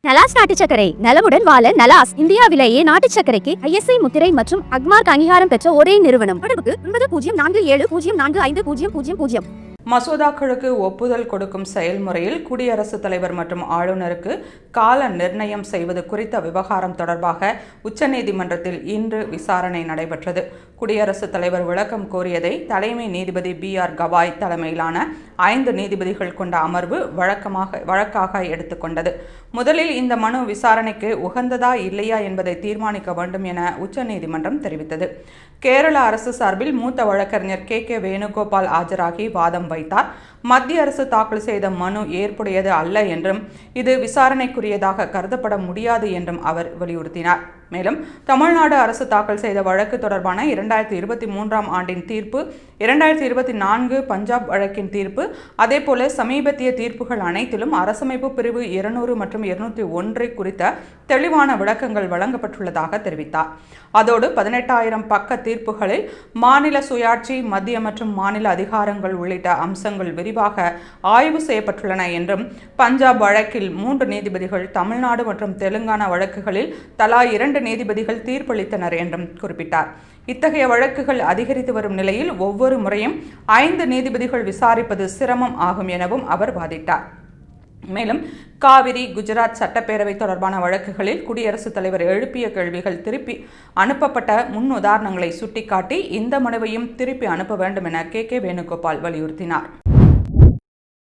நலாஸ் நாட்டு சர்க்கரை நலமுடன் வாழ நலாஸ் இந்தியாவிலேயே நாட்டு சர்க்கரைக்கு ISI முத்திரை மற்றும் அக்மார்க் அங்கீகாரம் பெற்ற ஒரே நிறுவனம். தொடர்புக்கு 9047045000. மசோதாக்களுக்கு ஒப்புதல் கொடுக்கும் செயல்முறையில் குடியரசுத் தலைவர் மற்றும் ஆளுநருக்கு கால நிர்ணயம் செய்வது குறித்த விவகாரம் தொடர்பாக உச்சநீதிமன்றத்தில் இன்று விசாரணை நடைபெற்றது. குடியரசுத் தலைவர் விளக்கம் கோரியதை தலைமை நீதிபதி BR கவாய் தலைமையிலான 5 நீதிபதிகள் கொண்ட அமர்வு வழக்காக எடுத்துக்கொண்டது. முதலில் இந்த மனு விசாரணைக்கு உகந்ததா இல்லையா என்பதை தீர்மானிக்க வேண்டும் என உச்சநீதிமன்றம் தெரிவித்தது. கேரள அரசு சார்பில் மூத்த வழக்கறிஞர் KK வேணுகோபால் ஆஜராகி வாதம் வைத்தார். மத்திய அரசு தாக்கல் செய்த மனு ஏற்புடையது அல்ல என்றும் இது விசாரணைக்குரியதாக கருதப்பட முடியாது என்றும் அவர் வலியுறுத்தினார். மேலும் தமிழ்நாடு அரசு தாக்கல் செய்த வழக்கு தொடர்பான 2023ஆம் ஆண்டின் தீர்ப்பு, 2024 பஞ்சாப் வழக்கின் தீர்ப்பு, அதேபோல சமீபத்திய தீர்ப்புகள் அனைத்திலும் அரசமைப்பு பிரிவு 200 மற்றும் 201 குறித்த தெளிவான விளக்கங்கள் வழங்கப்பட்டுள்ளதாக தெரிவித்தார். அதோடு 18,000 பக்க தீர்ப்புகளில் மாநில சுயாட்சி, மத்திய மற்றும் மாநில அதிகாரங்கள் உள்ளிட்ட அம்சங்கள் விரிவாக ஆய்வு செய்யப்பட்டுள்ளன என்றும், பஞ்சாப் வழக்கில் 3 நீதிபதிகள், தமிழ்நாடு மற்றும் தெலுங்கானா வழக்குகளில் தலா 2 நீதிபதிகள் தீர்ப்பளித்தனர் என்றும் குறிப்பிட்டார். இத்தகைய வழக்குகள் அதிகரித்து வரும் நிலையில் ஒவ்வொரு முறையும் 5 நீதிபதிகள் விசாரிப்பது சிரமம் ஆகும் எனவும் அவர் வாதிட்டார். மேலும் காவிரி, குஜராத் சட்டப்பேரவை தொடர்பான வழக்குகளில் குடியரசுத் தலைவர் எழுப்பிய கேள்விகள் திருப்பி அனுப்பப்பட்ட முன் உதாரணங்களை சுட்டிக்காட்டி இந்த மனுவையும் திருப்பி அனுப்ப வேண்டும் என KK வேணுகோபால் வலியுறுத்தினார்.